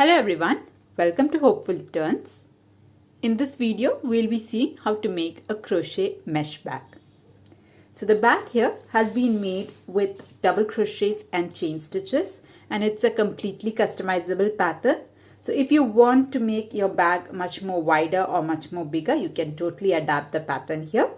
Hello everyone, welcome to Hopeful Turns. In this video, we'll be seeing how to make a crochet mesh bag. So the bag here has been made with double crochets and chain stitches, and it's a completely customizable pattern. So if you want to make your bag much more wider or much more bigger, you can totally adapt the pattern here.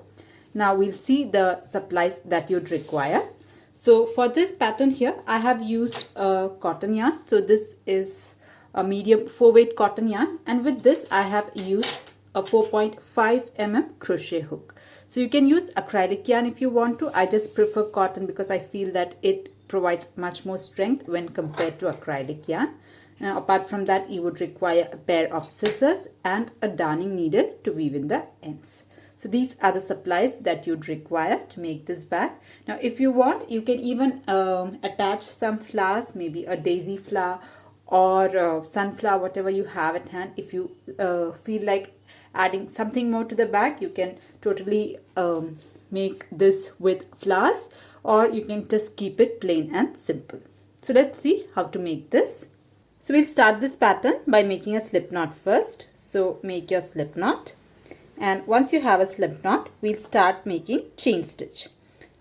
Now we'll see the supplies that you'd require. So for this pattern here, I have used a cotton yarn. So this is a medium 4-weight cotton yarn, and with this I have used a 4.5 mm crochet hook. So you can use acrylic yarn if you want to. I just prefer cotton because I feel that it provides much more strength when compared to acrylic yarn. Now, apart from that, you would require a pair of scissors and a darning needle to weave in the ends. So these are the supplies that you'd require to make this bag. Now if you want, you can even attach some flowers, maybe a daisy flower or sunflower, whatever you have at hand. If you feel like adding something more to the bag, you can totally make this with flowers, or you can just keep it plain and simple. So let's see how to make this. So we'll start this pattern by making a slip knot first. So make your slip knot, and once you have a slip knot, we'll start making chain stitch.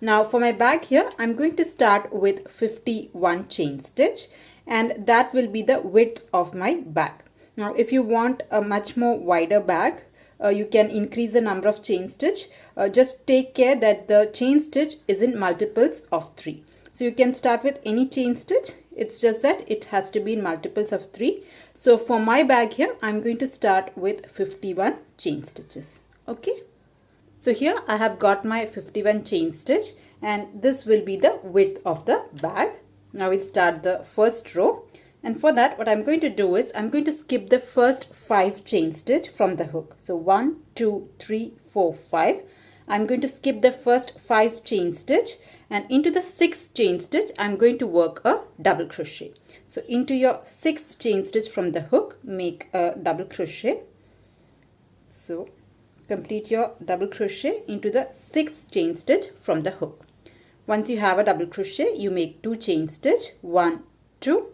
Now for my bag here, I'm going to start with 51 chain stitch, and that will be the width of my bag. Now if you want a much more wider bag, you can increase the number of chain stitch. Just take care that the chain stitch is in multiples of 3. So you can start with any chain stitch, it's just that it has to be in multiples of 3. So for my bag here, I'm going to start with 51 chain stitches. Okay, so here I have got my 51 chain stitch, and this will be the width of the bag. Now we'll start the first row, and for that what I'm going to do is I'm going to skip the first 5 chain stitch from the hook. So 1, 2, 3, 4, 5. I'm going to skip the first 5 chain stitch, and into the 6th chain stitch I'm going to work a double crochet. So into your 6th chain stitch from the hook, make a double crochet. So complete your double crochet into the 6th chain stitch from the hook. Once you have a double crochet, you make 2 chain stitch, 1, 2.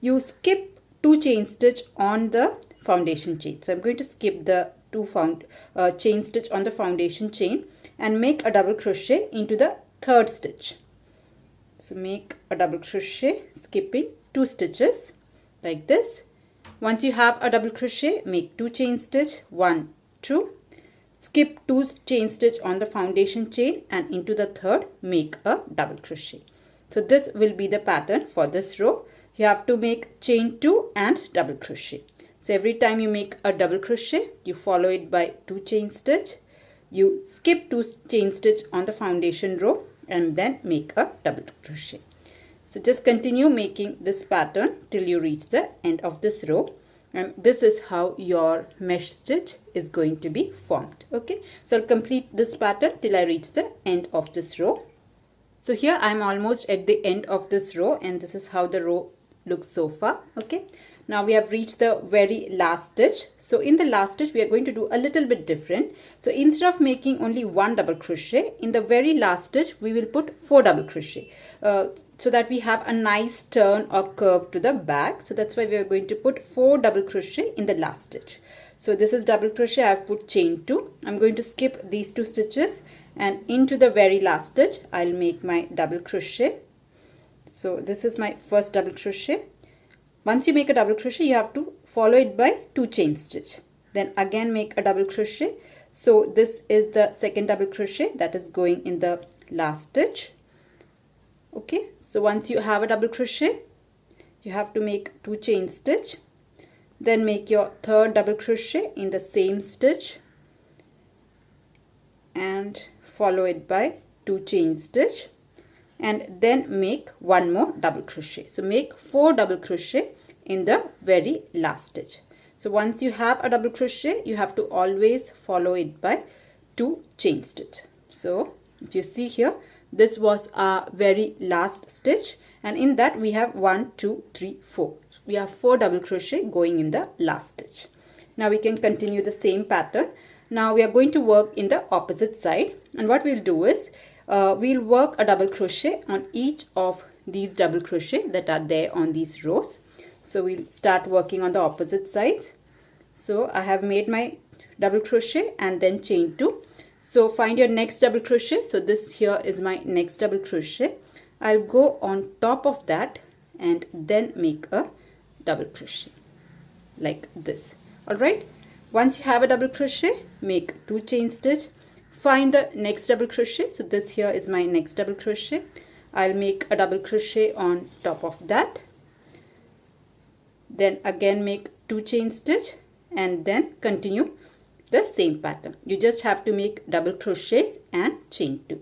You skip 2 chain stitch on the foundation chain. So I'm going to skip the 2 chain stitch on the foundation chain and make a double crochet into the 3rd stitch. So make a double crochet, skipping 2 stitches like this. Once you have a double crochet, make 2 chain stitch, 1, 2. Skip 2 chain stitch on the foundation chain, and into the 3rd make a double crochet. So this will be the pattern for this row. You have to make chain 2 and double crochet. So every time you make a double crochet, you follow it by 2 chain stitch. You skip 2 chain stitch on the foundation row and then make a double crochet. So just continue making this pattern till you reach the end of this row. And this is how your mesh stitch is going to be formed. Okay, so I'll complete this pattern till I reach the end of this row. So here I'm almost at the end of this row, and this is how the row looks so far. Okay, now we have reached the very last stitch. So in the last stitch we are going to do a little bit different. So instead of making only 1 double crochet, in the very last stitch we will put 4 double crochet, so that we have a nice turn or curve to the bag. So that's why we are going to put 4 double crochet in the last stitch. So this is double crochet. I have put chain 2. I'm going to skip these 2 stitches, and into the very last stitch I'll make my double crochet. So this is my first double crochet. Once you make a double crochet, you have to follow it by 2 chain stitch. Then again make a double crochet. So this is the second double crochet that is going in the last stitch. Okay, so once you have a double crochet, you have to make 2 chain stitch. Then make your 3rd double crochet in the same stitch and follow it by 2 chain stitch, and then make 1 more double crochet. So make 4 double crochet in the very last stitch. So once you have a double crochet, you have to always follow it by 2 chain stitch. So if you see here, this was our very last stitch, and in that we have 1, 2, 3, 4. We have 4 double crochet going in the last stitch. Now we can continue the same pattern. Now we are going to work in the opposite side, and what we'll do is we'll work a double crochet on each of these double crochet that are there on these rows. So we'll start working on the opposite sides. So I have made my double crochet and then chain 2. So find your next double crochet. So this here is my next double crochet. I'll go on top of that and then make a double crochet like this. Alright, once you have a double crochet, make 2 chain stitch. Find the next double crochet. So this here is my next double crochet. I'll make a double crochet on top of that. Then again make 2 chain stitch and then continue the same pattern. You just have to make double crochets and chain 2.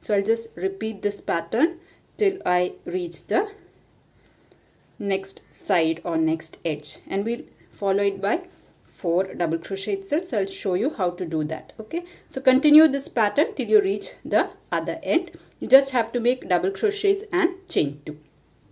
So I'll just repeat this pattern till I reach the next side or next edge, and we'll follow it by 4 double crochet itself. So I'll show you how to do that. Okay, so continue this pattern till you reach the other end. You just have to make double crochets and chain 2.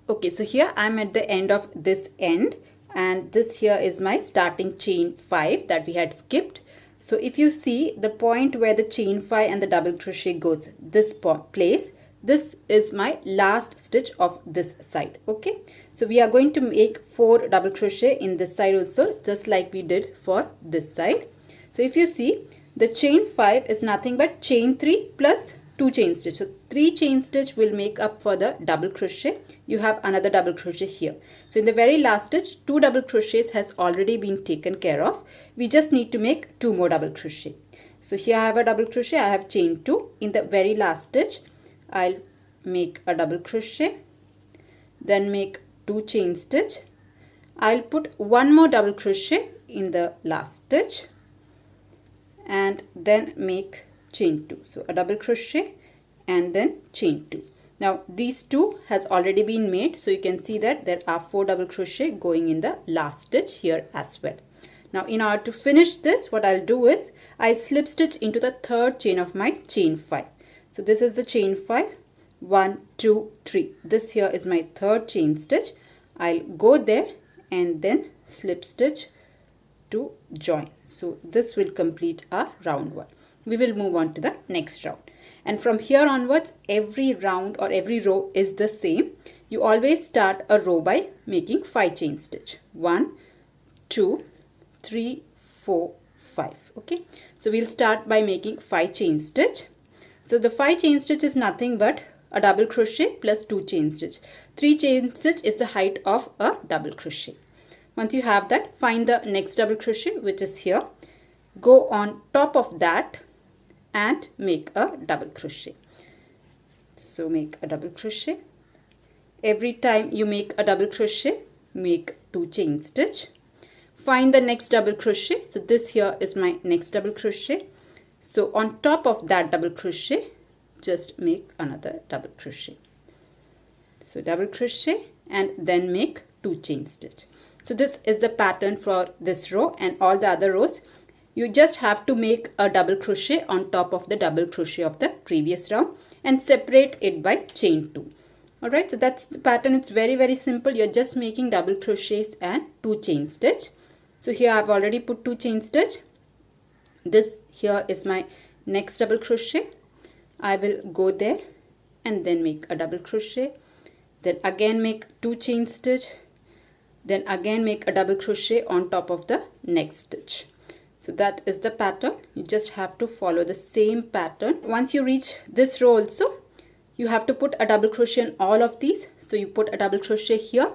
Okay, so here I'm at the end of this end, and this here is my starting chain 5 that we had skipped. So if you see the point where the chain 5 and the double crochet goes, this place, this is my last stitch of this side. Okay, so we are going to make 4 double crochet in this side also, just like we did for this side. So if you see, the chain 5 is nothing but chain 3 plus 2 chain stitch. So 3 chain stitch will make up for the double crochet. You have another double crochet here. So in the very last stitch, 2 double crochets has already been taken care of. We just need to make 2 more double crochet. So here I have a double crochet, I have chain 2. In the very last stitch, I'll make a double crochet, then make 2 chain stitch. I'll put 1 more double crochet in the last stitch and then make chain 2. So a double crochet and then chain 2. Now these 2 has already been made, so you can see that there are 4 double crochet going in the last stitch here as well. Now in order to finish this, what I'll do is I'll slip stitch into the 3rd chain of my chain 5. So this is the chain 5, 1, 2, 3. This here is my 3rd chain stitch. I'll go there and then slip stitch to join. So this will complete our round 1. We will move on to the next round. And from here onwards, every round or every row is the same. You always start a row by making 5 chain stitch. 1, 2, 3, 4, 5. Okay. So we'll start by making 5 chain stitch. So the 5 chain stitch is nothing but a double crochet plus 2 chain stitch. 3 chain stitch is the height of a double crochet. Once you have that, find the next double crochet, which is here. Go on top of that and make a double crochet. So make a double crochet. Every time you make a double crochet, make 2 chain stitch. Find the next double crochet. So this here is my next double crochet. So on top of that double crochet, just make another double crochet. So double crochet and then make 2 chain stitch. So this is the pattern for this row, and all the other rows you just have to make a double crochet on top of the double crochet of the previous round and separate it by chain 2. Alright, so that's the pattern. It's very simple. You're just making double crochets and 2 chain stitch. So here I've already put 2 chain stitch. This here is my next double crochet. I will go there and then make a double crochet, then again make 2 chain stitch, then again make a double crochet on top of the next stitch. So that is the pattern. You just have to follow the same pattern. Once you reach this row also, you have to put a double crochet in all of these. So you put a double crochet here,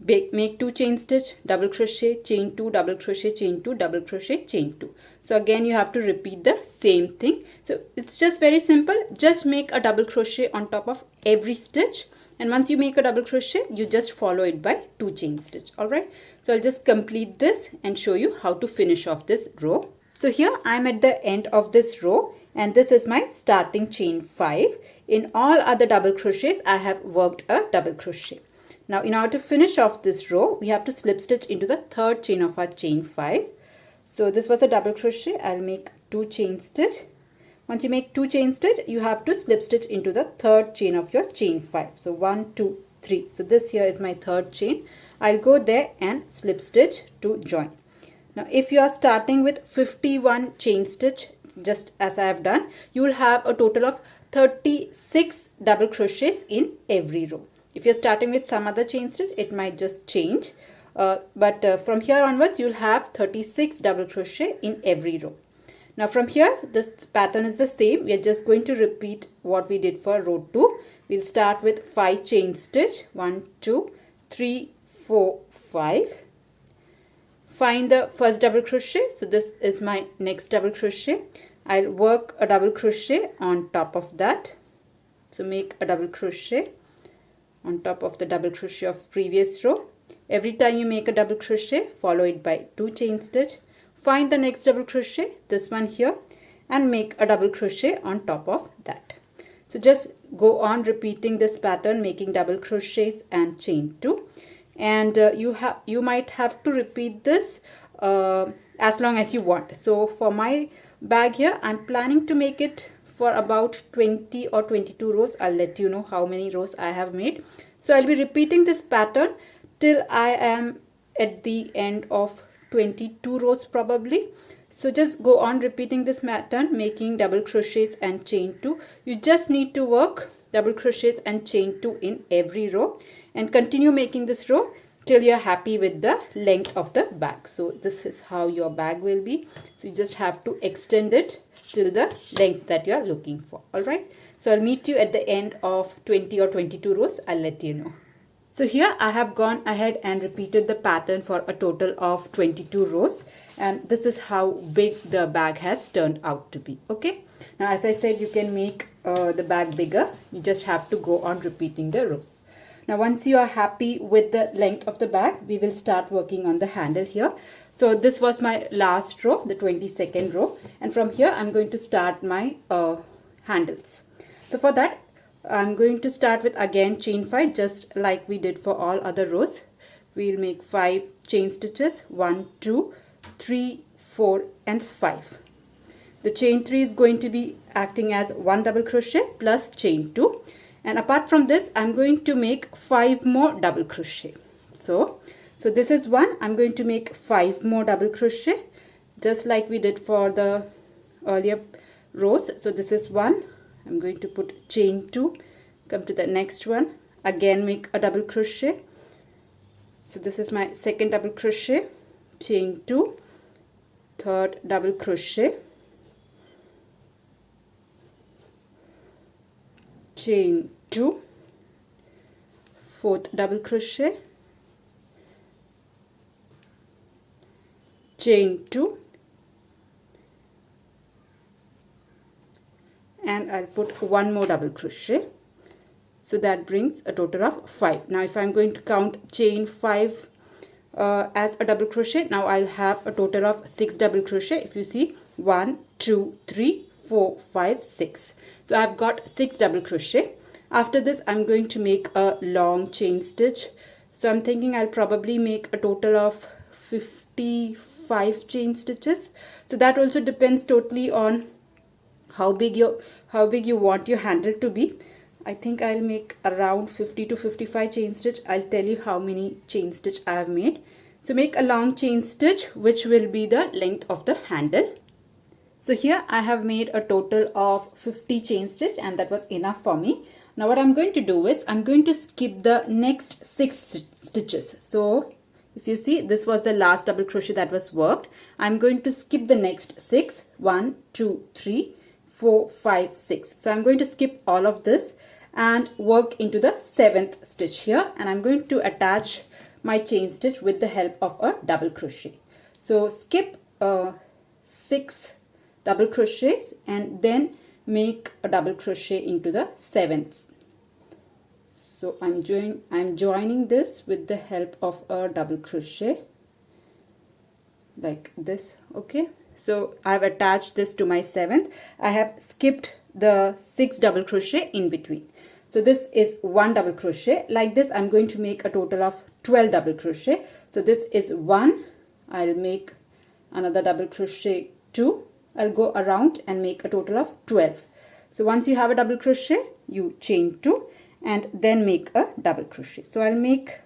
make 2 chain stitch, double crochet, chain 2, double crochet, chain 2, double crochet, chain 2. So again you have to repeat the same thing. So it's just very simple. Just make a double crochet on top of every stitch, and once you make a double crochet, you just follow it by 2 chain stitch. Alright, so I'll just complete this and show you how to finish off this row. So here I'm at the end of this row, and this is my starting chain 5. In all other double crochets, I have worked a double crochet. Now in order to finish off this row, we have to slip stitch into the 3rd chain of our chain 5. So this was a double crochet. I'll make 2 chain stitch. Once you make 2 chain stitch, you have to slip stitch into the 3rd chain of your chain 5. So 1, 2, 3. So this here is my 3rd chain. I'll go there and slip stitch to join. Now if you are starting with 51 chain stitch, just as I have done, you will have a total of 36 double crochets in every row. If you're starting with some other chain stitch, it might just change. but from here onwards you'll have 36 double crochet in every row. Now from here this pattern is the same. We are just going to repeat what we did for row 2. We'll start with 5 chain stitch, 1 2 3 4 5. Find the first double crochet. So this is my next double crochet. I'll work a double crochet on top of that. So make a double crochet on top of the double crochet of previous row. Every time you make a double crochet, follow it by 2 chain stitch. Find the next double crochet, this one here, and make a double crochet on top of that. So just go on repeating this pattern, making double crochets and chain 2. And you might have to repeat this as long as you want. So for my bag here, I'm planning to make it for about 20 or 22 rows. I'll let you know how many rows I have made. So I'll be repeating this pattern till I am at the end of 22 rows probably. So just go on repeating this pattern, making double crochets and chain 2. You just need to work double crochets and chain 2 in every row, and continue making this row till you're happy with the length of the bag. So this is how your bag will be. So you just have to extend it till the length that you are looking for. Alright, so I'll meet you at the end of 20 or 22 rows. I'll let you know. So here I have gone ahead and repeated the pattern for a total of 22 rows, and this is how big the bag has turned out to be. Okay, now as I said, you can make the bag bigger. You just have to go on repeating the rows. Now once you are happy with the length of the bag, we will start working on the handle here. So this was my last row, the 22nd row, and from here I'm going to start my handles. So for that I'm going to start with again chain 5, just like we did for all other rows. We'll make 5 chain stitches, 1 2 3 4 and 5. The chain 3 is going to be acting as 1 double crochet plus chain 2. And apart from this, I'm going to make 5 more double crochet. So this is one. I'm going to make 5 more double crochet, just like we did for the earlier rows. So this is one. I'm going to put chain 2, come to the next one, again make a double crochet. So this is my second double crochet, chain 2, third double crochet, chain 2, fourth double crochet, chain 2, and I'll put one more double crochet. So that brings a total of 5. Now if I'm going to count chain 5 as a double crochet, now I'll have a total of 6 double crochet. If you see, 1 2 3 4 5 6. So I've got 6 double crochet. After this I'm going to make a long chain stitch. So I'm thinking I'll probably make a total of 55 chain stitches. So that also depends totally on how big you want your handle to be. I think I'll make around 50 to 55 chain stitch. I'll tell you how many chain stitch I have made. So make a long chain stitch, which will be the length of the handle. So here I have made a total of 50 chain stitch, and that was enough for me. Now what I'm going to do is I'm going to skip the next 6 stitches. So if you see, this was the last double crochet that was worked. I'm going to skip the next 6. 1 2 3 4 5 6. So I'm going to skip all of this and work into the 7th stitch here, and I'm going to attach my chain stitch with the help of a double crochet. So skip 6 double crochets and then make a double crochet into the 7th. So I'm joining this with the help of a double crochet like this. Okay, so I've attached this to my 7th. I have skipped the 6 double crochet in between. So this is 1 double crochet. Like this I'm going to make a total of 12 double crochet. So this is 1. I'll make another double crochet 2. I'll go around and make a total of 12. So once you have a double crochet, you chain 2 and then make a double crochet. So I'll make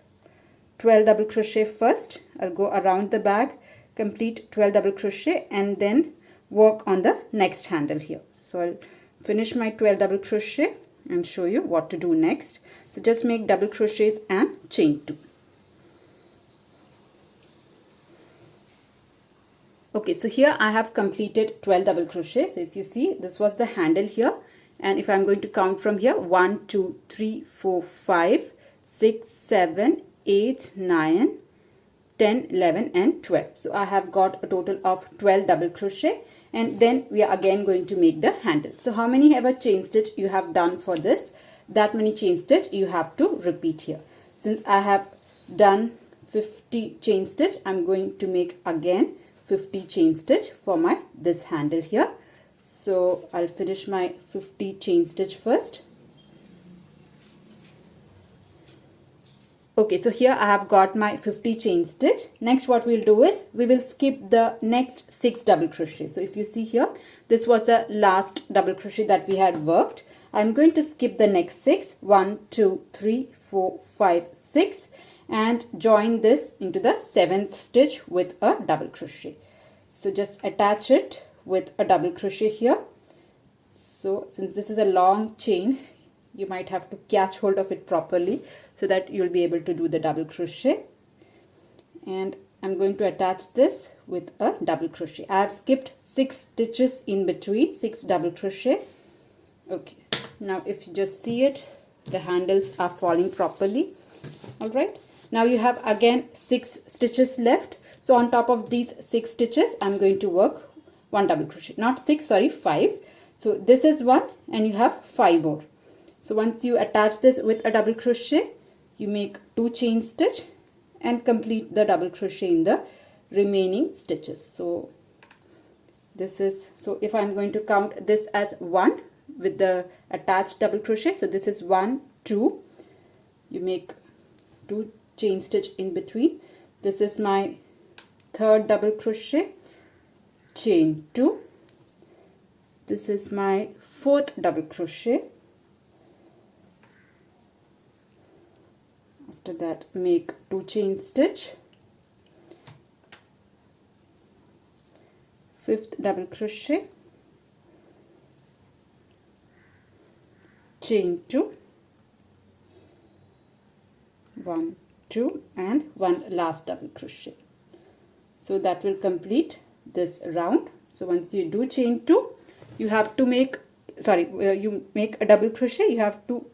12 double crochet first. I'll go around the bag, complete 12 double crochet, and then work on the next handle here. So I'll finish my 12 double crochet and show you what to do next. So just make double crochets and chain 2. Okay, so here I have completed 12 double crochet. So if you see, this was the handle here, and if I'm going to count from here, 1 2 3 4 5 6 7 8 9 10 11 and 12. So I have got a total of 12 double crochet, and then we are again going to make the handle. So how many ever chain stitch you have done for this, that many chain stitch you have to repeat here. Since I have done 50 chain stitch, I'm going to make again 50 chain stitch for my this handle here. So I'll finish my 50 chain stitch first. Okay, so here I have got my 50 chain stitch. Next what we'll do is we will skip the next 6 double crochet. So if you see here, this was the last double crochet that we had worked. I'm going to skip the next 6, 1 2 3 4 5 6, and join this into the 7th stitch with a double crochet. So just attach it with a double crochet here. So since this is a long chain, you might have to catch hold of it properly so that you'll be able to do the double crochet. And I'm going to attach this with a double crochet. I have skipped 6 stitches in between, 6 double crochet. Okay, now if you just see it, the handles are falling properly. All right, now you have again 6 stitches left. So on top of these 6 stitches, I'm going to work 1 double crochet, not 6, sorry, 5. So this is 1 and you have 5 more. So once you attach this with a double crochet, you make 2 chain stitch and complete the double crochet in the remaining stitches. So this is, so if I'm going to count this as 1 with the attached double crochet, so this is 1 2, you make 2 chain stitch in between. This is my 3rd double crochet, chain 2. This is my 4th double crochet. After that, make 2 chain stitch, 5th double crochet, chain 2, 1 2, and 1 last double crochet. So that will complete this round. So once you do chain 2, you have to make, you make a double crochet, you have to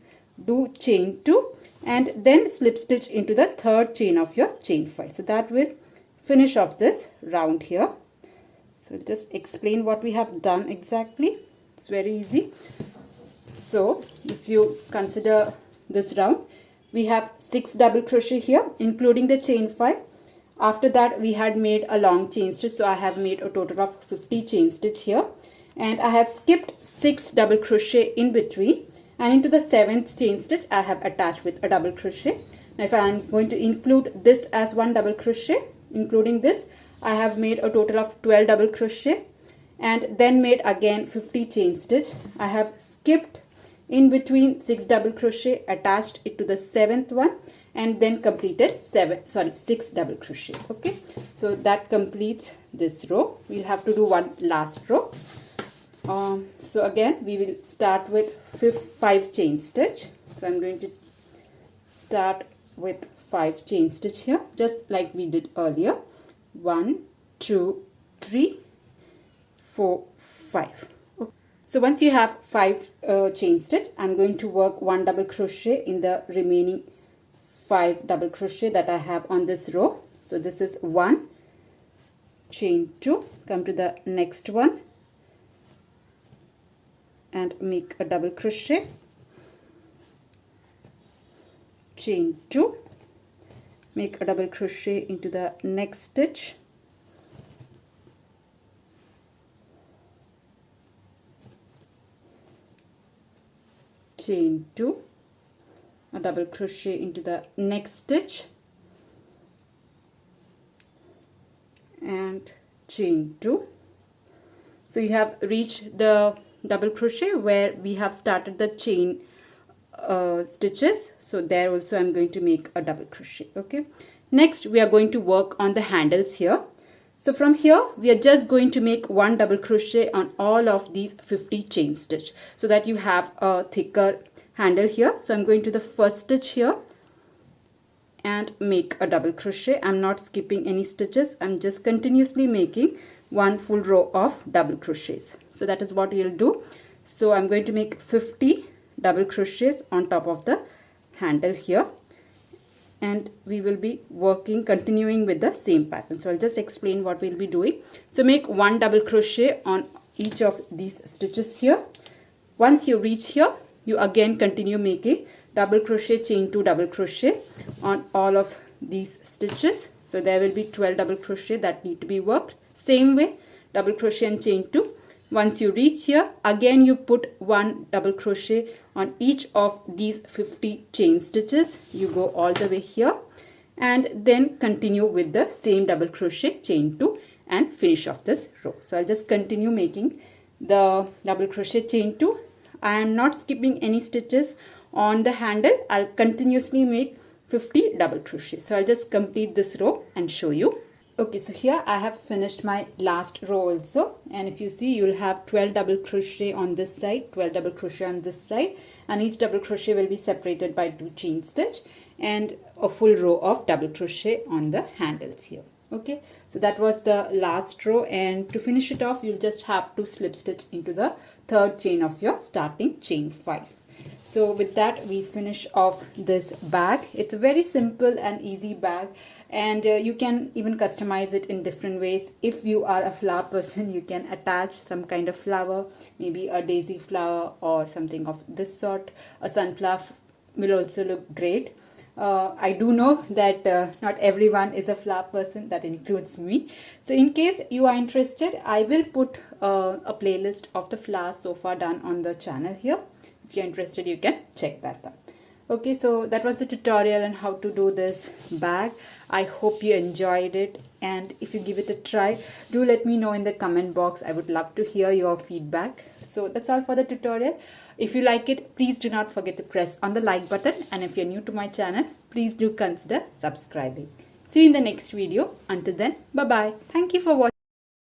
do chain 2 and then slip stitch into the 3rd chain of your chain 5. So that will finish off this round here. So just explain what we have done exactly. It's very easy. So if you consider this round, we have 6 double crochet here, including the chain 5. After that, we had made a long chain stitch. So I have made a total of 50 chain stitch here, and I have skipped 6 double crochet in between, and into the 7th chain stitch I have attached with a double crochet. Now if I am going to include this as 1 double crochet, including this, I have made a total of 12 double crochet and then made again 50 chain stitch. I have skipped in between 6 double crochet, attached it to the 7th one, and then completed 6 double crochet. Okay, so that completes this row. We'll have to do one last row. So again we will start with 5 chain stitch. So I'm going to start with 5 chain stitch here, just like we did earlier. 1 2 3 4 5. Okay. So once you have 5 chain stitch, I'm going to work 1 double crochet in the remaining 5 double crochet that I have on this row. So this is 1, chain 2, come to the next one and make a double crochet, chain 2, make a double crochet into the next stitch, chain 2, a double crochet into the next stitch, and chain 2. So you have reached the double crochet where we have started the chain stitches. So there also I'm going to make a double crochet. Okay, next we are going to work on the handles here. So from here we are just going to make 1 double crochet on all of these 50 chain stitch so that you have a thicker handle here. So I'm going to the first stitch here and make a double crochet. I'm not skipping any stitches, I'm just continuously making one full row of double crochets. So that is what we'll do. So I'm going to make 50 double crochets on top of the handle here, and we will be continuing with the same pattern. So I'll just explain what we'll be doing. So make one double crochet on each of these stitches here. Once you reach here, you again continue making double crochet, chain 2 double crochet on all of these stitches. So there will be 12 double crochet that need to be worked. Same way, double crochet and chain 2. Once you reach here, again you put one double crochet on each of these 50 chain stitches. You go all the way here and then continue with the same double crochet, chain 2, and finish off this row. So I'll just continue making the double crochet, chain 2. I am not skipping any stitches on the handle. I'll continuously make 50 double crochet. So I'll just complete this row and show you. Okay, so here I have finished my last row also, and if you see, you'll have 12 double crochet on this side, 12 double crochet on this side, and each double crochet will be separated by 2 chain stitch and a full row of double crochet on the handles here. Okay, so that was the last row, and to finish it off, you'll just have to slip stitch into the third chain of your starting chain 5. So with that, we finish off this bag. It's a very simple and easy bag, and you can even customize it in different ways. If you are a flower person, you can attach some kind of flower, maybe a daisy flower or something of this sort. A sunflower will also look great. I do know that not everyone is a flower person, that includes me. So in case you are interested, I will put a playlist of the flowers so far done on the channel here. If you're interested, you can check that out. Okay, so that was the tutorial on how to do this bag. I hope you enjoyed it, and if you give it a try, do let me know in the comment box. I would love to hear your feedback. So that's all for the tutorial. If you like it, please do not forget to press on the like button, and if you're new to my channel, please do consider subscribing. See you in the next video. Until then, bye bye. Thank you for watching.